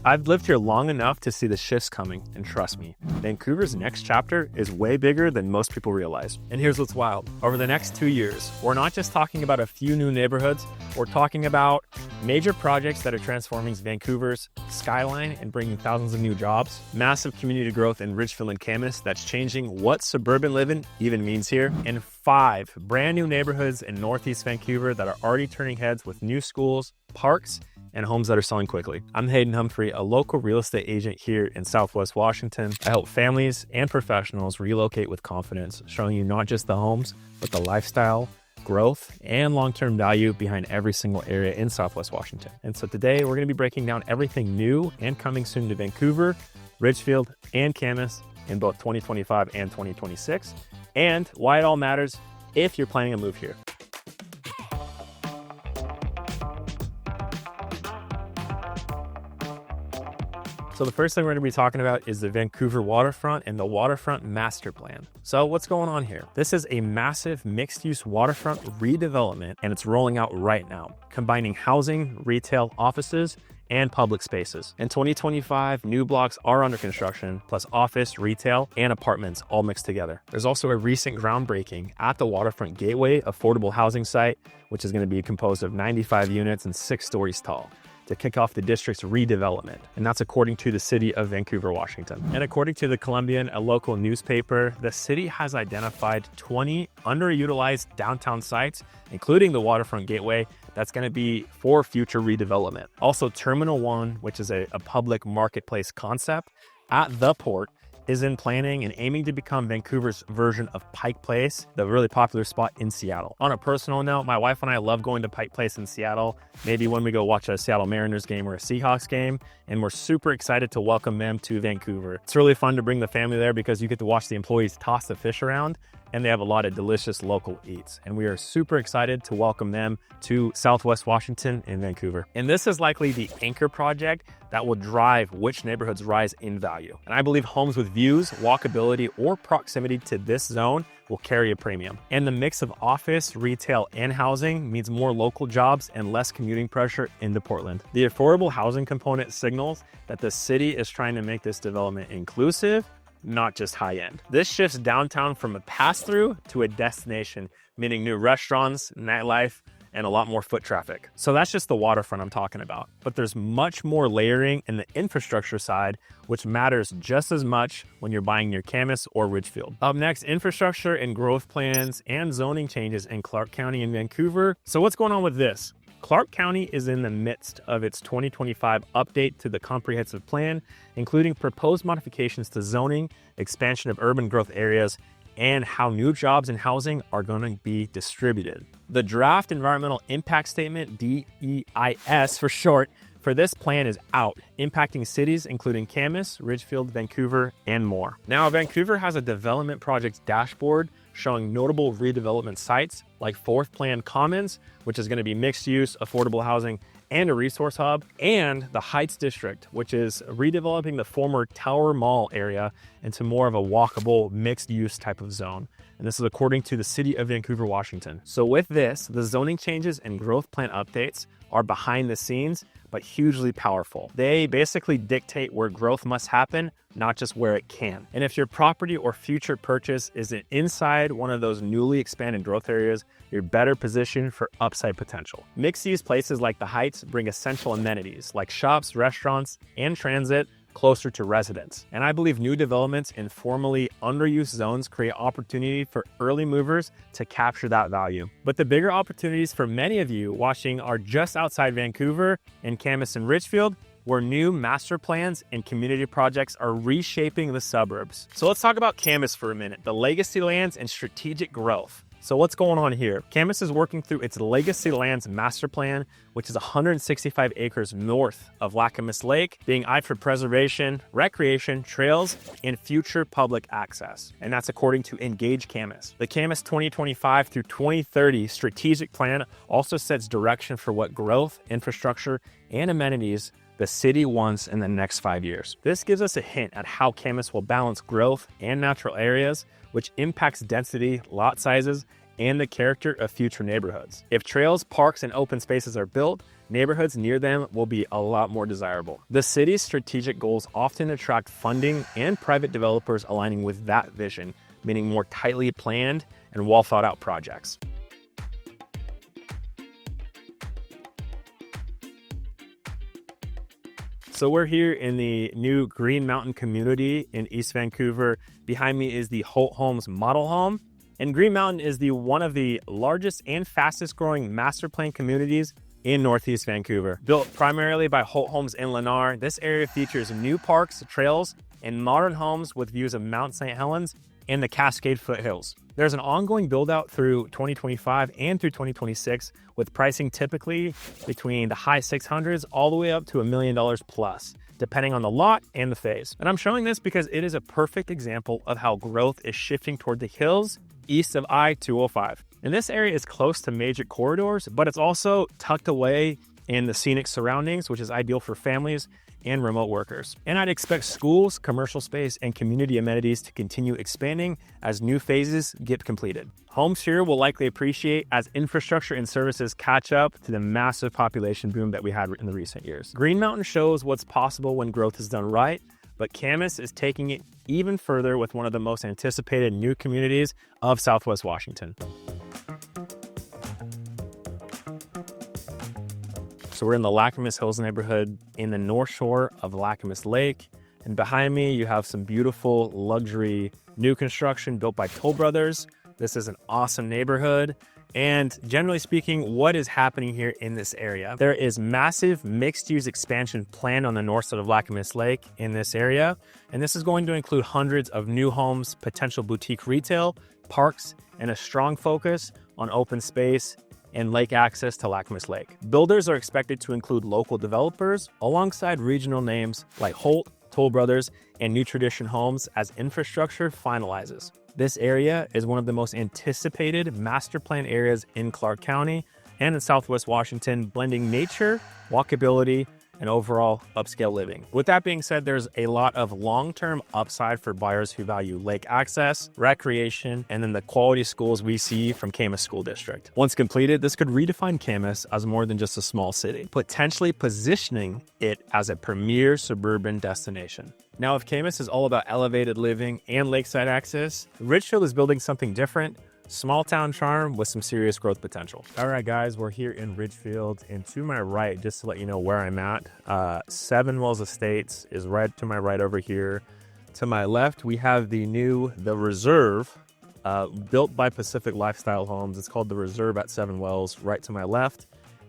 I've lived here long enough to see the shifts coming, and trust me, Vancouver's next chapter is way bigger than most people realize. And here's what's wild. Over the next 2 years, we're not just talking about a few new neighborhoods, we're talking about major projects that are transforming Vancouver's skyline and bringing thousands of new jobs, massive community growth in Ridgefield and Camas that's changing what suburban living even means here, and 5 brand new neighborhoods in Northeast Vancouver that are already turning heads with new schools, parks, and homes that are selling quickly. I'm Hayden Humphrey, a local real estate agent here in Southwest Washington. I help families and professionals relocate with confidence, showing you not just the homes, but the lifestyle, growth, and long-term value behind every single area in Southwest Washington. And so today we're going to be breaking down everything new and coming soon to Vancouver, Ridgefield, and Camas in both 2025 and 2026, and why it all matters if you're planning a move here. So the first thing we're going to be talking about is the Vancouver waterfront and the waterfront master plan. So what's going on here? This is a massive mixed-use waterfront redevelopment, and it's rolling out right now, combining housing, retail, offices, and public spaces. In 2025, new blocks are under construction, plus office, retail, and apartments all mixed together. There's also a recent groundbreaking at the Waterfront Gateway affordable housing site, which is going to be composed of 95 units and 6 stories tall, to kick off the district's redevelopment. And that's according to the city of Vancouver, Washington. And according to the Columbian, a local newspaper, the city has identified 20 underutilized downtown sites, including the Waterfront Gateway, that's gonna be for future redevelopment. Also, Terminal 1, which is a public marketplace concept at the port, is in planning and aiming to become Vancouver's version of Pike Place, the really popular spot in Seattle. On a personal note, my wife and I love going to Pike Place in Seattle, maybe when we go watch a Seattle Mariners game or a Seahawks game, and we're super excited to welcome them to Vancouver. It's really fun to bring the family there because you get to watch the employees toss the fish around, and they have a lot of delicious local eats. And we are super excited to welcome them to Southwest Washington and Vancouver. And this is likely the anchor project that will drive which neighborhoods rise in value. And I believe homes with views, walkability, or proximity to this zone will carry a premium. And the mix of office, retail, and housing means more local jobs and less commuting pressure into Portland. The affordable housing component signals that the city is trying to make this development inclusive, not just high-end. This shifts downtown from a pass-through to a destination, meaning new restaurants, nightlife, and a lot more foot traffic. So that's just the waterfront I'm talking about. But there's much more layering in the infrastructure side, which matters just as much when you're buying near Camas or Ridgefield. Up next, infrastructure and growth plans and zoning changes in Clark County and Vancouver. So what's going on with this? Clark County is in the midst of its 2025 update to the comprehensive plan, including proposed modifications to zoning, expansion of urban growth areas, and how new jobs and housing are going to be distributed. The draft environmental impact statement, DEIS for short, for this plan is out, impacting cities including Camas, Ridgefield, Vancouver, and more. Now, Vancouver has a development projects dashboard showing notable redevelopment sites like 4th Plan Commons, which is going to be mixed use, affordable housing, and a resource hub, and the Heights District, which is redeveloping the former Tower Mall area into more of a walkable, mixed-use type of zone. And this is according to the city of Vancouver, Washington. So with this, the zoning changes and growth plan updates are behind the scenes, but hugely powerful. They basically dictate where growth must happen, not just where it can. And if your property or future purchase is inside one of those newly expanded growth areas, you're better positioned for upside potential. Mixed-use places like the Heights bring essential amenities like shops, restaurants, and transit closer to residents. And I believe new developments in formerly underused zones create opportunity for early movers to capture that value. But the bigger opportunities for many of you watching are just outside Vancouver in Camas and Ridgefield, where new master plans and community projects are reshaping the suburbs. So let's talk about Camas for a minute, the legacy lands and strategic growth. So what's going on here? Camas is working through its Legacy Lands Master Plan, which is 165 acres north of Lacamas Lake, being eyed for preservation, recreation, trails, and future public access. And that's according to Engage Camas. The Camas 2025 through 2030 strategic plan also sets direction for what growth, infrastructure, and amenities the city wants in the next 5 years. This gives us a hint at how Camas will balance growth and natural areas, which impacts density, lot sizes, and the character of future neighborhoods. If trails, parks, and open spaces are built, neighborhoods near them will be a lot more desirable. The city's strategic goals often attract funding and private developers aligning with that vision, meaning more tightly planned and well thought out projects. So we're here in the new Green Mountain community in East Vancouver. Behind me is the Holt Homes model home. And Green Mountain is one of the largest and fastest growing master plan communities in Northeast Vancouver. Built primarily by Holt Homes in Lennar, this area features new parks, trails, and modern homes with views of Mount St. Helens and the Cascade foothills. There's an ongoing build out through 2025 and through 2026, with pricing typically between the high 600s all the way up to $1 million plus, depending on the lot and the phase. And I'm showing this because it is a perfect example of how growth is shifting toward the hills east of I-205. And this area is close to major corridors, but it's also tucked away in the scenic surroundings, which is ideal for families and remote workers. And I'd expect schools, commercial space, and community amenities to continue expanding as new phases get completed. Homes here will likely appreciate as infrastructure and services catch up to the massive population boom that we had in the recent years. Green Mountain shows what's possible when growth is done right, but Camas is taking it even further with one of the most anticipated new communities of Southwest Washington. So we're in the Lacamas Hills neighborhood in the North Shore of Lacamas Lake. And behind me, you have some beautiful luxury new construction built by Toll Brothers. This is an awesome neighborhood. And generally speaking, what is happening here in this area? There is massive mixed-use expansion planned on the north side of Lacamas Lake in this area. And this is going to include hundreds of new homes, potential boutique retail, parks, and a strong focus on open space and lake access to Lacamas Lake. Builders are expected to include local developers alongside regional names like Holt, Toll Brothers, and New Tradition Homes as infrastructure finalizes. This area is one of the most anticipated master plan areas in Clark County and in Southwest Washington, blending nature, walkability, and overall upscale living. With that being said, there's a lot of long-term upside for buyers who value lake access, recreation, and then the quality schools we see from Camas School District. Once completed, this could redefine Camas as more than just a small city, potentially positioning it as a premier suburban destination. Now, if Camas is all about elevated living and lakeside access, Ridgefield is building something different. Small town charm with some serious growth potential. All right, guys, we're here in Ridgefield, and to my right, just to let you know where I'm at, Seven Wells Estates is right to my right over here. To my left, we have the Reserve, built by Pacific Lifestyle Homes. It's called the Reserve at Seven Wells, right to my left.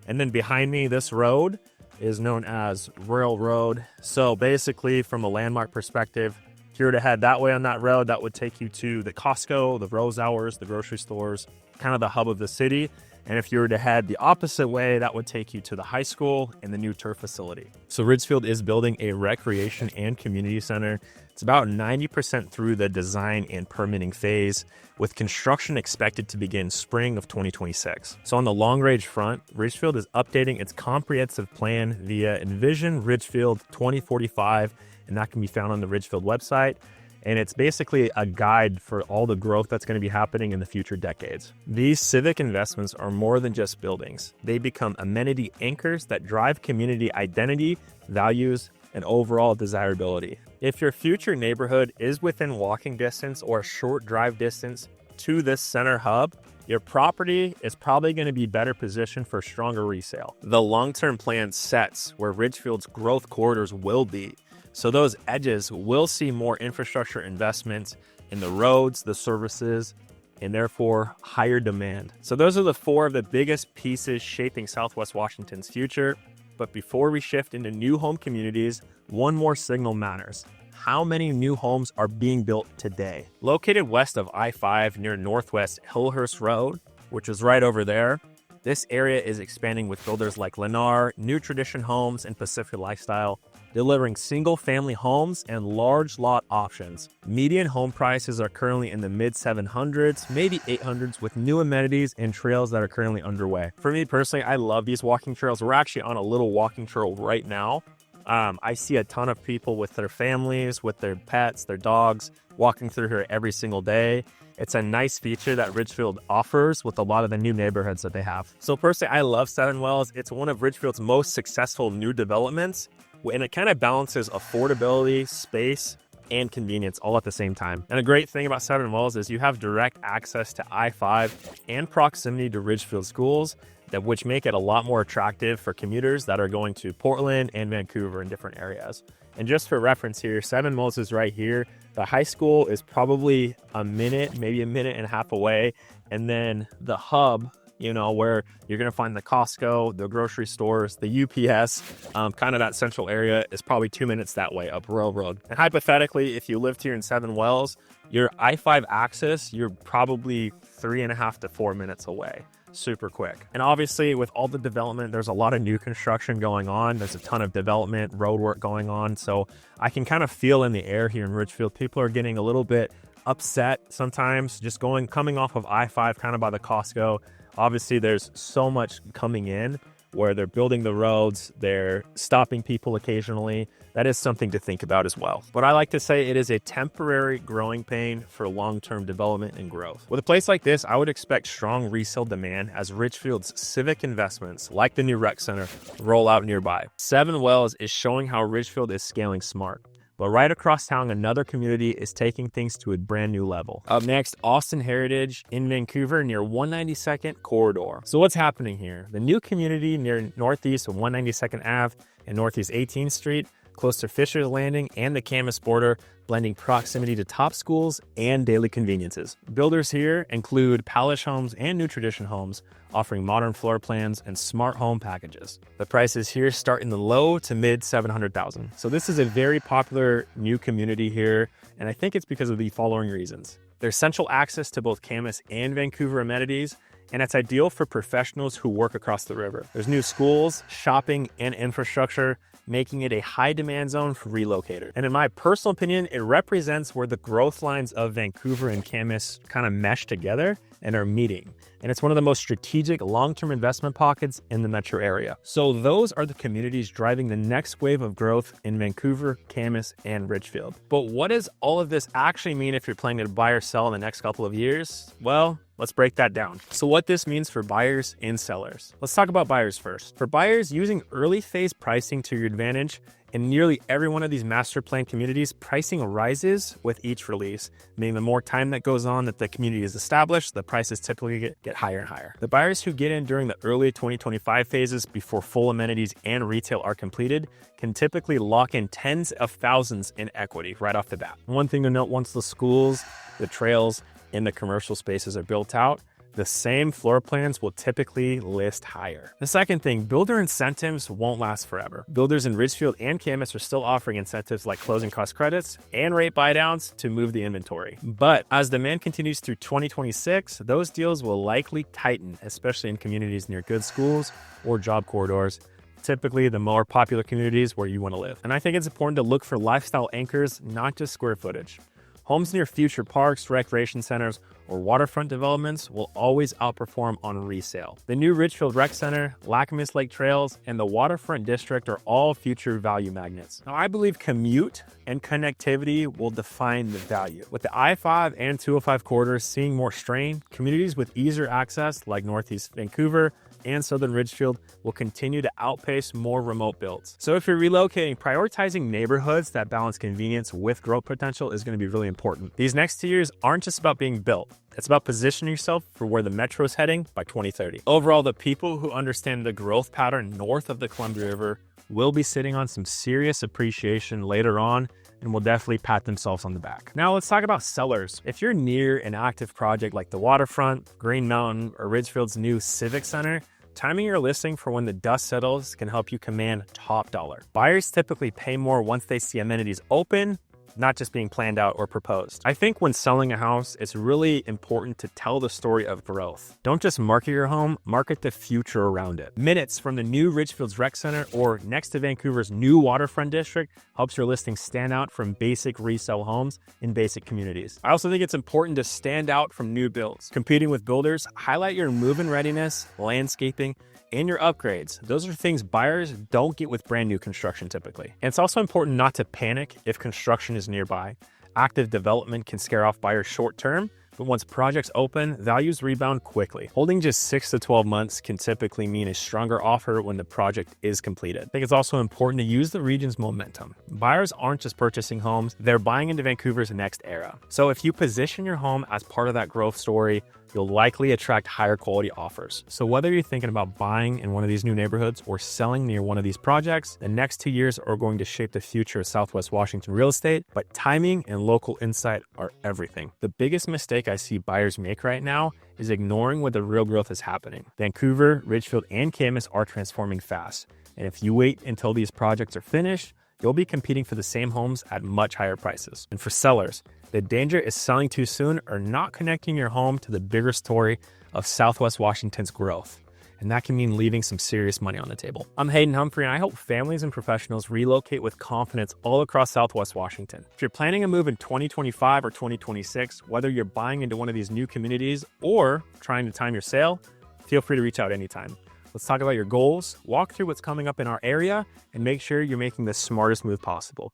And then behind me, this road is known as Royal Road. So basically, from a landmark perspective, if you were to head that way on that road, that would take you to the Costco, the Rose Hours, the grocery stores, kind of the hub of the city. And if you were to head the opposite way, that would take you to the high school and the new turf facility. So Ridgefield is building a recreation and community center. It's about 90% through the design and permitting phase, with construction expected to begin spring of 2026. So on the long-range front, Ridgefield is updating its comprehensive plan via Envision Ridgefield 2045, and that can be found on the Ridgefield website. And it's basically a guide for all the growth that's going to be happening in the future decades. These civic investments are more than just buildings. They become amenity anchors that drive community identity, values, and overall desirability. If your future neighborhood is within walking distance or a short drive distance to this center hub, your property is probably going to be better positioned for stronger resale. The long-term plan sets where Ridgefield's growth corridors will be. So those edges will see more infrastructure investments in the roads, the services, and therefore higher demand. So those are the four of the biggest pieces shaping Southwest Washington's future. But before we shift into new home communities, one more signal matters. How many new homes are being built today? Located west of I-5 near Northwest Hillhurst Road, which is right over there, this area is expanding with builders like Lennar, New Tradition Homes, and Pacific Lifestyle, delivering single-family homes and large lot options. Median home prices are currently in the mid-700s, maybe 800s, with new amenities and trails that are currently underway. For me personally, I love these walking trails. We're actually on a little walking trail right now, I see a ton of people with their families, with their pets, their dogs, walking through here every single day. It's a nice feature that Ridgefield offers with a lot of the new neighborhoods that they have. So personally, I love Seven Wells. It's one of Ridgefield's most successful new developments, and it kind of balances affordability, space, and convenience all at the same time. And a great thing about Seven Wells is you have direct access to I-5 and proximity to Ridgefield schools, which make it a lot more attractive for commuters that are going to Portland and Vancouver in different areas. And just for reference here, Seven Wells is right here. The high school is probably a minute, maybe a minute and a half away. And then the hub, where you're going to find the Costco, the grocery stores, the UPS, kind of that central area is probably 2 minutes that way up Royal Road. And hypothetically, if you lived here in Seven Wells, your I-5 access, you're probably 3.5 to 4 minutes away. Super quick. And obviously with all the development, there's a lot of new construction going on. There's a ton of development, road work going on. So I can kind of feel in the air here in Ridgefield, people are getting a little bit upset sometimes just coming off of I-5 kind of by the Costco. Obviously there's so much coming in where they're building the roads, they're stopping people occasionally. That is something to think about as well. But I like to say it is a temporary growing pain for long-term development and growth. With a place like this, I would expect strong resale demand as Ridgefield's civic investments, like the new rec center, roll out nearby. Seven Wells is showing how Ridgefield is scaling smart. But right across town, another community is taking things to a brand new level. Up next, Austin Heritage in Vancouver near 192nd Corridor. So what's happening here? The new community near northeast of 192nd Ave and northeast 18th Street, close to Fisher's Landing and the Camas border, blending proximity to top schools and daily conveniences. Builders here include Palish Homes and New Tradition Homes, offering modern floor plans and smart home packages. The prices here start in the low to mid 700,000. So this is a very popular new community here, and I think it's because of the following reasons. There's central access to both Camas and Vancouver amenities, and it's ideal for professionals who work across the river. There's new schools, shopping, and infrastructure, making it a high demand zone for relocators. And in my personal opinion, it represents where the growth lines of Vancouver and Camas kind of mesh together and are meeting. And it's one of the most strategic long-term investment pockets in the metro area. So those are the communities driving the next wave of growth in Vancouver, Camas, and Ridgefield. But what does all of this actually mean if you're planning to buy or sell in the next couple of years? Well, let's break that down. So what this means for buyers and sellers. Let's talk about buyers first. For buyers, using early phase pricing to your advantage, in nearly every one of these master plan communities, pricing rises with each release, meaning the more time that goes on that the community is established, the prices typically get higher and higher. The buyers who get in during the early 2025 phases before full amenities and retail are completed can typically lock in tens of thousands in equity right off the bat. One thing to note, once the schools, the trails, and the commercial spaces are built out, the same floor plans will typically list higher. The second thing, builder incentives won't last forever. Builders in Ridgefield and Camas are still offering incentives like closing cost credits and rate buydowns to move the inventory. But as demand continues through 2026, those deals will likely tighten, especially in communities near good schools or job corridors, typically the more popular communities where you want to live. And I think it's important to look for lifestyle anchors, not just square footage. Homes near future parks, recreation centers, or waterfront developments will always outperform on resale. The new Ridgefield Rec Center, Lacamas Lake Trails, and the Waterfront District are all future value magnets. Now, I believe commute and connectivity will define the value. With the I-5 and 205 corridors seeing more strain, communities with easier access like Northeast Vancouver and Southern Ridgefield will continue to outpace more remote builds. So if you're relocating, prioritizing neighborhoods that balance convenience with growth potential is going to be really important. These next 2 years aren't just about being built. It's about positioning yourself for where the metro is heading by 2030. Overall, the people who understand the growth pattern north of the Columbia River will be sitting on some serious appreciation later on and will definitely pat themselves on the back. Now let's talk about sellers. If you're near an active project like the Waterfront, Green Mountain, or Ridgefield's new Civic Center, timing your listing for when the dust settles can help you command top dollar. Buyers typically pay more once they see amenities open not just being planned out or proposed. I think when selling a house, it's really important to tell the story of growth. Don't just market your home, market the future around it. Minutes from the new Ridgefield's Rec Center or next to Vancouver's new waterfront district helps your listing stand out from basic resale homes in basic communities. I also think it's important to stand out from new builds. Competing with builders, highlight your move-in readiness, landscaping, and your upgrades. Those are things buyers don't get with brand new construction typically. And it's also important not to panic if construction is nearby. Active development can scare off buyers short term, but once projects open, values rebound quickly. Holding just 6 to 12 months can typically mean a stronger offer when the project is completed. I think it's also important to use the region's momentum. Buyers aren't just purchasing homes, they're buying into Vancouver's next era. So if you position your home as part of that growth story, you'll likely attract higher quality offers. So whether you're thinking about buying in one of these new neighborhoods or selling near one of these projects, the next 2 years are going to shape the future of Southwest Washington real estate, but timing and local insight are everything. The biggest mistake I see buyers make right now is ignoring where the real growth is happening. Vancouver, Ridgefield, and Camas are transforming fast. And if you wait until these projects are finished, you'll be competing for the same homes at much higher prices. And for sellers, the danger is selling too soon or not connecting your home to the bigger story of Southwest Washington's growth. And that can mean leaving some serious money on the table. I'm Hayden Humphrey, and I help families and professionals relocate with confidence all across Southwest Washington. If you're planning a move in 2025 or 2026, whether you're buying into one of these new communities or trying to time your sale, feel free to reach out anytime. Let's talk about your goals, walk through what's coming up in our area, and make sure you're making the smartest move possible.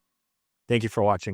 Thank you for watching.